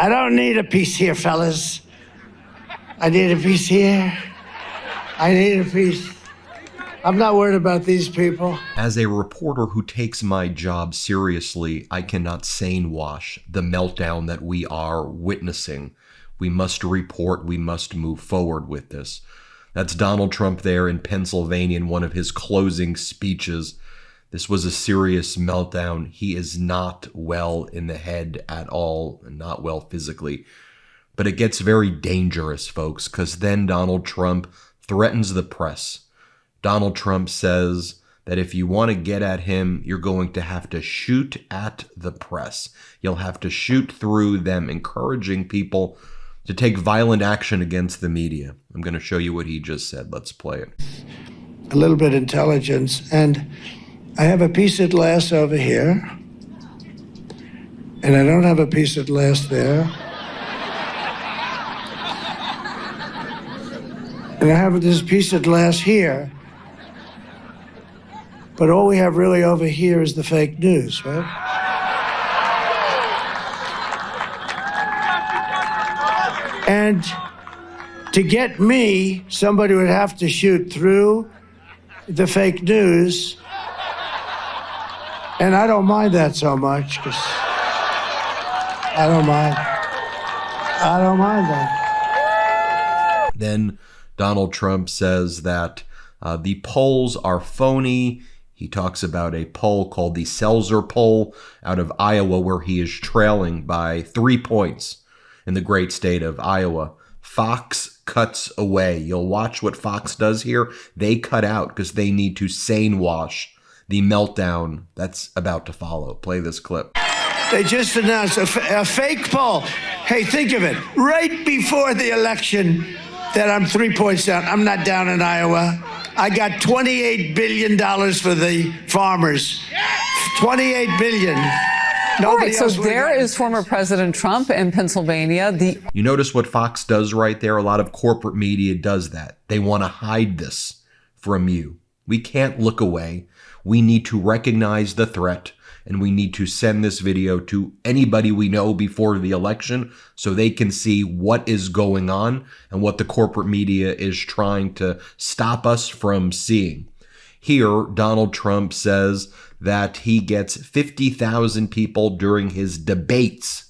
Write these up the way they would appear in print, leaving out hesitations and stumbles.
I don't need a piece here, fellas. I need a piece here. I need a piece. I'm not worried about these people. As a reporter who takes my job seriously, I cannot sane wash the meltdown that we are witnessing. We must report, we must move forward with this. That's Donald Trump there in Pennsylvania in one of his closing speeches. This was a serious meltdown. He is not well in the head at all, and not well physically. But it gets very dangerous, folks, because then Donald Trump threatens the press. Donald Trump says that if you want to get at him, you're going to have to shoot at the press. You'll have to shoot through them, encouraging people to take violent action against the media. I'm going to show you what he just said. Let's play it. A little bit of intelligence, and I have a piece of glass over here, and I don't have a piece of glass there. And I have this piece of glass here. But all we have really over here is the fake news, right? And to get me, somebody would have to shoot through the fake news. And I don't mind that so much, because I don't mind that. Then Donald Trump says that the polls are phony. He talks about a poll called the Seltzer poll out of Iowa, where he is trailing by 3 points in the great state of Iowa. Fox cuts away. You'll watch what Fox does here. They cut out because they need to sane wash the meltdown that's about to follow. Play this clip. They just announced a fake poll. Hey, think of it. Right before the election, that I'm 3 points down. I'm not down in Iowa. I got $28 billion for the farmers. $28 billion. All right, so there is former President Trump in Pennsylvania. You notice what Fox does right there? A lot of corporate media does that. They want to hide this from you. We can't look away. We need to recognize the threat, and we need to send this video to anybody we know before the election so they can see what is going on and what the corporate media is trying to stop us from seeing. Here, Donald Trump says that he gets 50,000 people during his debates.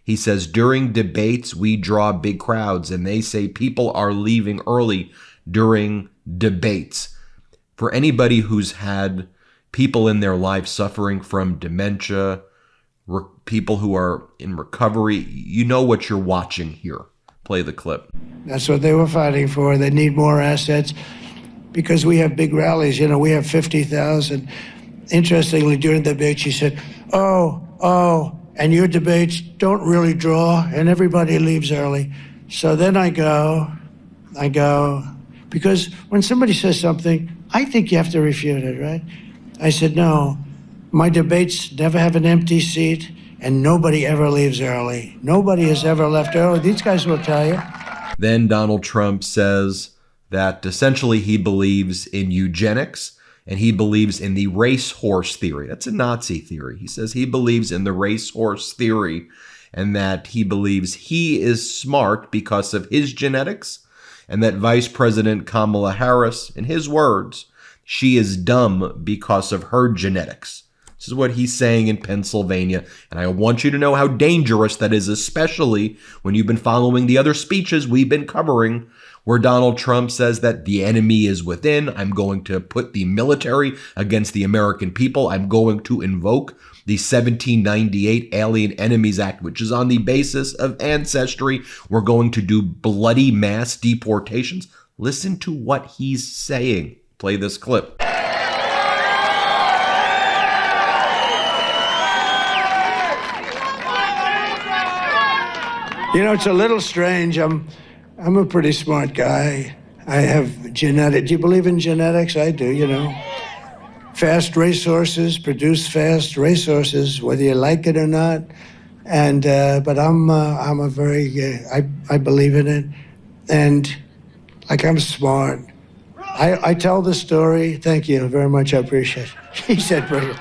He says during debates, we draw big crowds, and they say people are leaving early during debates. For anybody who's had people in their life suffering from dementia, people who are in recovery, you know what you're watching here. Play the clip. That's what they were fighting for. They need more assets because we have big rallies. You know, we have 50,000. Interestingly, during the debate, she said, oh, and your debates don't really draw, and everybody leaves early. So then I go, because when somebody says something, I think you have to refute it, right? I said, no, my debates never have an empty seat, and nobody ever leaves early. Nobody has ever left early. These guys will tell you. Then Donald Trump says that essentially he believes in eugenics, and he believes in the racehorse theory. That's a Nazi theory. He says he believes in the racehorse theory, and that he believes he is smart because of his genetics, and that Vice President Kamala Harris, in his words, she is dumb because of her genetics. This is what he's saying in Pennsylvania, and I want you to know how dangerous that is, especially when you've been following the other speeches we've been covering, where Donald Trump says that the enemy is within. I'm going to put the military against the American people. I'm going to invoke the 1798 Alien Enemies Act, which is on the basis of ancestry. We're going to do bloody mass deportations. Listen to what he's saying. Play this clip. You know, it's a little strange. I'm a pretty smart guy. I have genetics. Do you believe in genetics? I do, you know. Fast racehorses produce fast racehorses, whether you like it or not. And but I'm a very I believe in it, and like I'm smart. I tell the story. Thank you very much. I appreciate it. He said brilliant.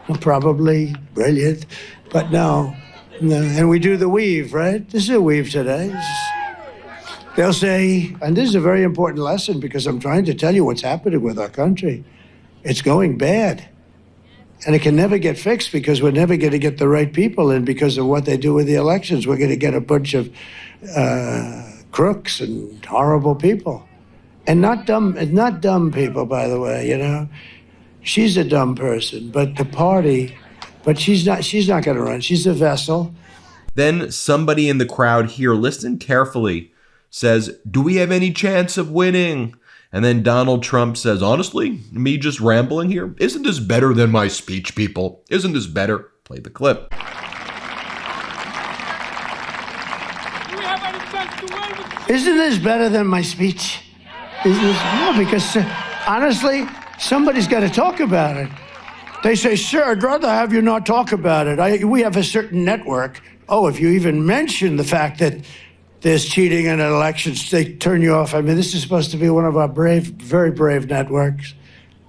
Well, probably brilliant, but no. And we do the weave, right? This is a weave today. They'll say, and this is a very important lesson because I'm trying to tell you what's happening with our country. It's going bad. And it can never get fixed because we're never going to get the right people in because of what they do with the elections. We're going to get a bunch of crooks and horrible people. And not dumb people, by the way, you know. She's a dumb person, but the party, but she's not going to run. She's a vessel. Then somebody in the crowd here, listen carefully, says, "Do we have any chance of winning?" And then Donald Trump says, "Honestly, me just rambling here, isn't this better than my speech, people? Isn't this better?" Play the clip. Isn't this better than my speech? No, because honestly, somebody's got to talk about it. They say, "Sir, I'd rather have you not talk about it. We have a certain network." Oh, if you even mention the fact that there's cheating in elections, they turn you off. I mean, this is supposed to be one of our brave, very brave networks.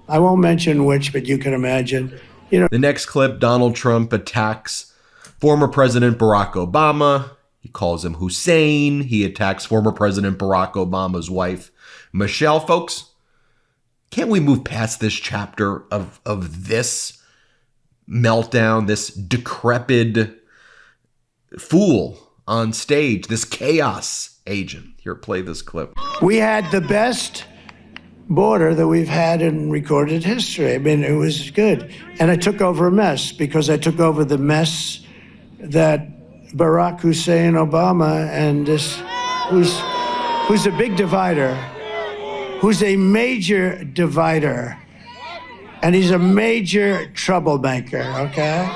I won't mention which, but you can imagine. You know. The next clip, Donald Trump attacks former President Barack Obama. He calls him Hussein. He attacks former President Barack Obama's wife, Michelle. Folks, can't we move past this chapter of this meltdown, this decrepit fool on stage, this chaos agent? Here, play this clip. We had the best border that we've had in recorded history. I mean, it was good. And I took over a mess because I took over the mess that Barack Hussein Obama and this, who's a big divider, who's a major divider, and he's a major troublemaker, okay?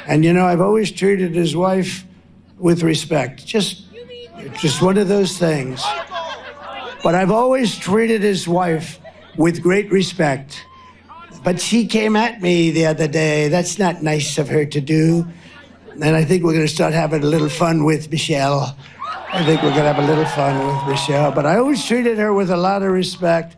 And you know, I've always treated his wife with respect. Just one of those things. But I've always treated his wife with great respect. But she came at me the other day. That's not nice of her to do. And I think we're going to start having a little fun with Michelle. I think we're going to have a little fun with Michelle. But I always treated her with a lot of respect.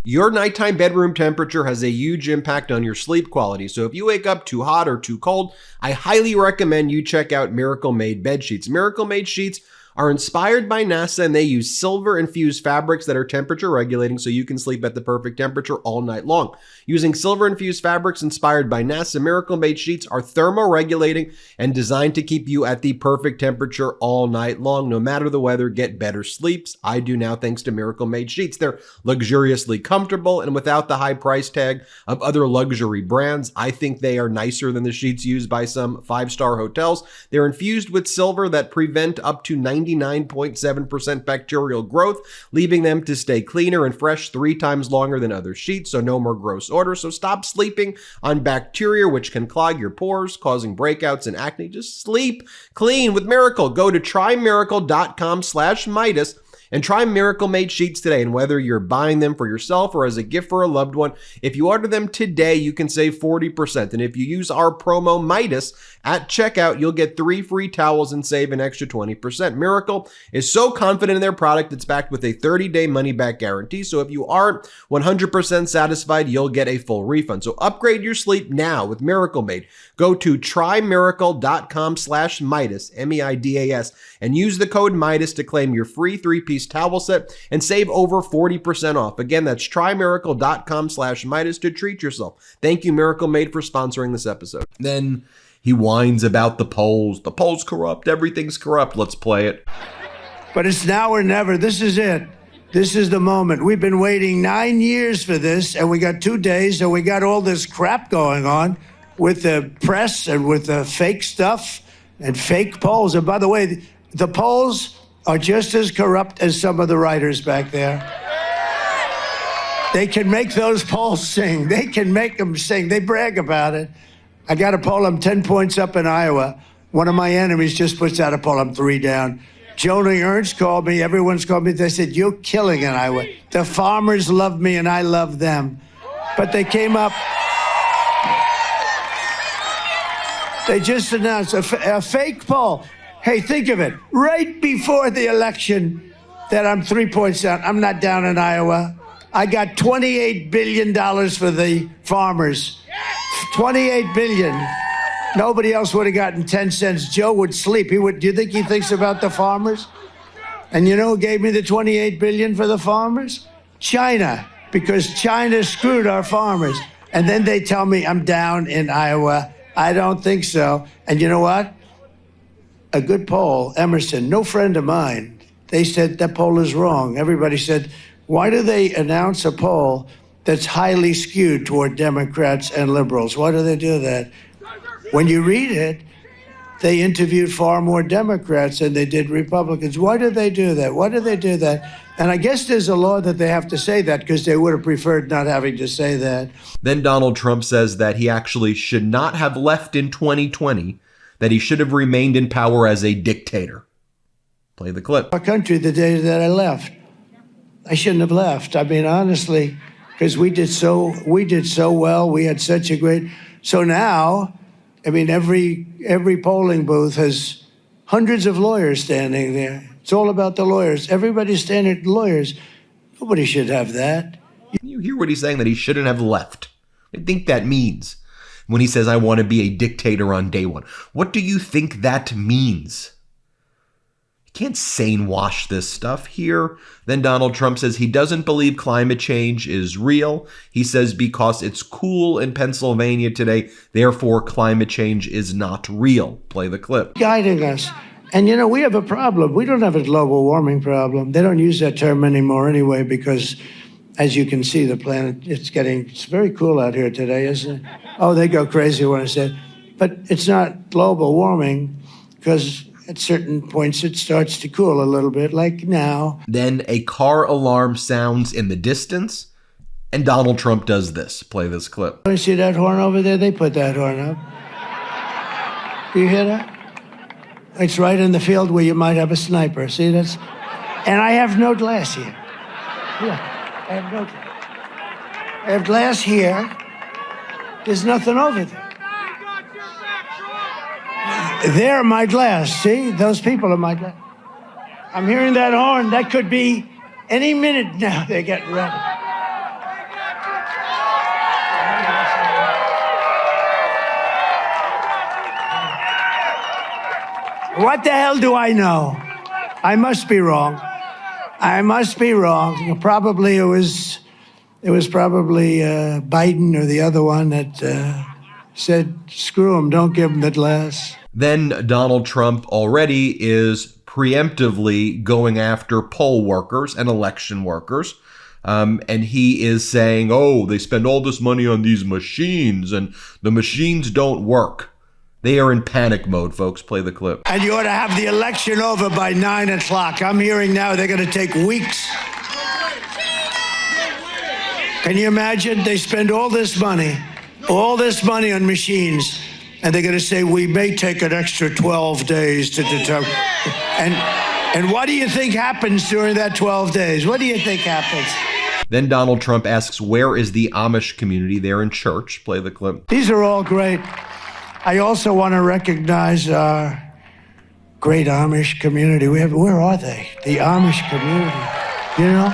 Your nighttime bedroom temperature has a huge impact on your sleep quality. So if you wake up too hot or too cold, I highly recommend you check out Miracle Made bed sheets. Miracle Made sheets are inspired by NASA, and they use silver-infused fabrics that are temperature regulating so you can sleep at the perfect temperature all night long. Using silver-infused fabrics inspired by NASA, Miracle Made sheets are thermoregulating and designed to keep you at the perfect temperature all night long. No matter the weather, get better sleeps. I do now thanks to Miracle Made sheets. They're luxuriously comfortable, and without the high price tag of other luxury brands, I think they are nicer than the sheets used by some five-star hotels. They're infused with silver that prevent up to 99.7% bacterial growth, leaving them to stay cleaner and fresh 3 times longer than other sheets, so no more gross odor. So stop sleeping on bacteria, which can clog your pores, causing breakouts and acne. Just sleep clean with Miracle. Go to trymiracle.com/Meidas and try Miracle Made sheets today. And whether you're buying them for yourself or as a gift for a loved one, if you order them today, you can save 40%. And if you use our promo Meidas at checkout, you'll get 3 free towels and save an extra 20%. Miracle is so confident in their product, it's backed with a 30-day money-back guarantee. So if you aren't 100% satisfied, you'll get a full refund. So upgrade your sleep now with Miracle Made. Go to trymiracle.com/Meidas, M-E-I-D-A-S, and use the code Meidas to claim your free 3-piece towel set and save over 40% off. Again, that's trymiracle.com/Meidas to treat yourself. Thank you, Miracle Made, for sponsoring this episode. Then he whines about the polls. The polls corrupt. Everything's corrupt. Let's play it. But it's now or never. This is it. This is the moment. We've been waiting 9 years for this, and we got 2 days, and we got all this crap going on with the press and with the fake stuff and fake polls. And by the way, the polls are just as corrupt as some of the writers back there. They can make those polls sing. They can make them sing. They brag about it. I got a poll, I'm 10 points up in Iowa. One of my enemies just puts out a poll, I'm 3 down. Joni Ernst called me, everyone's called me. They said, "You're killing in Iowa. The farmers love me and I love them." But they came up, they just announced a fake poll. Hey, think of it. Right before the election that I'm 3 points down. I'm not down in Iowa. I got $28 billion for the farmers. $28 billion. Nobody else would have gotten 10 cents. Joe would sleep. Do you think he thinks about the farmers? And you know who gave me the $28 billion for the farmers? China, because China screwed our farmers. And then they tell me I'm down in Iowa. I don't think so. And you know what? A good poll, Emerson, no friend of mine, they said that poll is wrong. Everybody said, why do they announce a poll that's highly skewed toward Democrats and liberals? Why do they do that? When you read it, they interviewed far more Democrats than they did Republicans. Why do they do that? Why do they do that? And I guess there's a law that they have to say that because they would have preferred not having to say that. Then Donald Trump says that he actually should not have left in 2020, that he should have remained in power as a dictator. Play the clip. Our country the day that I left. I shouldn't have left. I mean, honestly, because we did so well. We had such a great. So now, I mean, every polling booth has hundreds of lawyers standing there. It's all about the lawyers. Everybody's standing at lawyers. Nobody should have that. You hear what he's saying, that he shouldn't have left. I think that means when he says, I want to be a dictator on day one. What do you think that means? You can't sane wash this stuff here. Then Donald Trump says he doesn't believe climate change is real. He says because it's cool in Pennsylvania today, therefore climate change is not real. Play the clip. Guiding us. And, you know, we have a problem. We don't have a global warming problem. They don't use that term anymore anyway because, as you can see, the planet, it's very cool out here today, isn't it? Oh, they go crazy when I say it. But it's not global warming because at certain points it starts to cool a little bit, like now. Then a car alarm sounds in the distance, and Donald Trump does this. Play this clip. You see that horn over there? They put that horn up. Do you hear that? It's right in the field where you might have a sniper. See, that's... And I have no glass here. Yeah, I have no glass. I have glass here. There's nothing over there. They're my glass. See, those people are my glass. I'm hearing that horn. That could be any minute now. They're getting ready. What the hell do I know? I must be wrong. I must be wrong. Probably it was probably Biden or the other one that said, screw him, don't give him the glass. Then Donald Trump already is preemptively going after poll workers and election workers. And he is saying, oh, they spend all this money on these machines and the machines don't work. They are in panic mode, folks. Play the clip. And you ought to have the election over by 9 o'clock. I'm hearing now they're going to take weeks. Can you imagine? They spend all this money on machines, and they're going to say, we may take an extra 12 days to determine. And what do you think happens during that 12 days? What do you think happens? Then Donald Trump asks, where is the Amish community? They're in church. Play the clip. These are all great. I also want to recognize our great Amish community. Where are they? The Amish community, you know?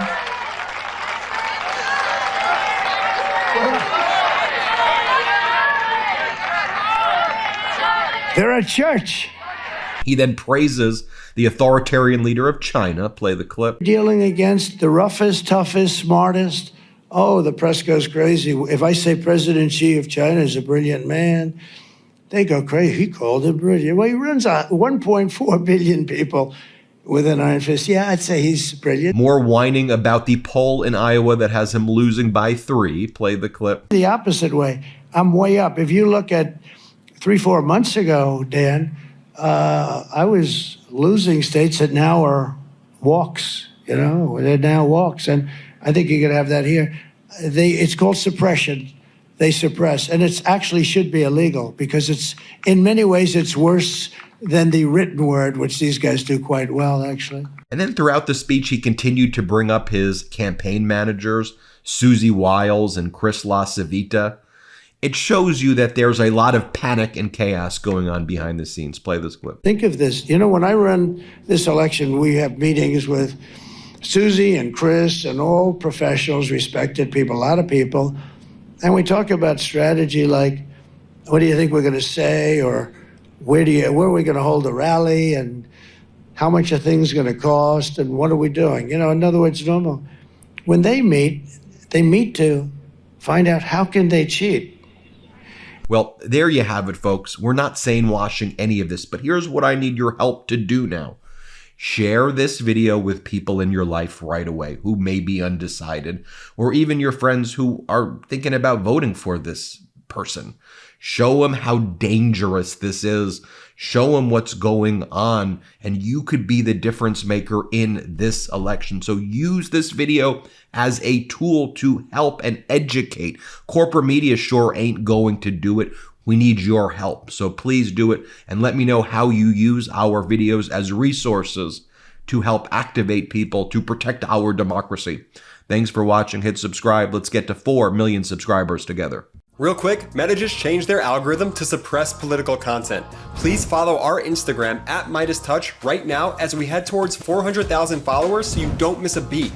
They're a church. He then praises the authoritarian leader of China. Play the clip. Dealing against the roughest, toughest, smartest. Oh, the press goes crazy. If I say President Xi of China is a brilliant man, they go crazy. He called him brilliant. Well, he runs 1.4 billion people with an iron fist. Yeah, I'd say he's brilliant. More whining about the poll in Iowa that has him losing by 3. Play the clip. The opposite way. I'm way up. If you look at 3-4 months ago, Dan, I was losing states that now are walks, you know, they're now walks. And I think you're going to have that here. It's called suppression. They suppress. And it actually should be illegal because it's, in many ways, it's worse than the written word, which these guys do quite well, actually. And then throughout the speech, he continued to bring up his campaign managers, Susie Wiles and Chris LaCivita. It shows you that there's a lot of panic and chaos going on behind the scenes. Play this clip. Think of this. You know, when I run this election, we have meetings with Susie and Chris and all professionals, respected people, a lot of people. And we talk about strategy like, what do you think we're going to say, or where are we going to hold a rally, and how much a thing's going to cost, and what are we doing? In other words, normal. When they meet to find out how can they cheat. Well, there you have it, folks. We're not saying-washing any of this, but here's what I need your help to do now. Share this video with people in your life right away who may be undecided, or even your friends who are thinking about voting for this person. Show them how dangerous this is. Show them what's going on, and you could be the difference maker in this election. So use this video as a tool to help and educate. Corporate media sure ain't going to do it. We need your help. So please do it, and let me know how you use our videos as resources to help activate people to protect our democracy. Thanks for watching. Hit subscribe. Let's get to 4 million subscribers together. Real quick, Meta just changed their algorithm to suppress political content. Please follow our Instagram @MeidasTouch right now as we head towards 400,000 followers so you don't miss a beat.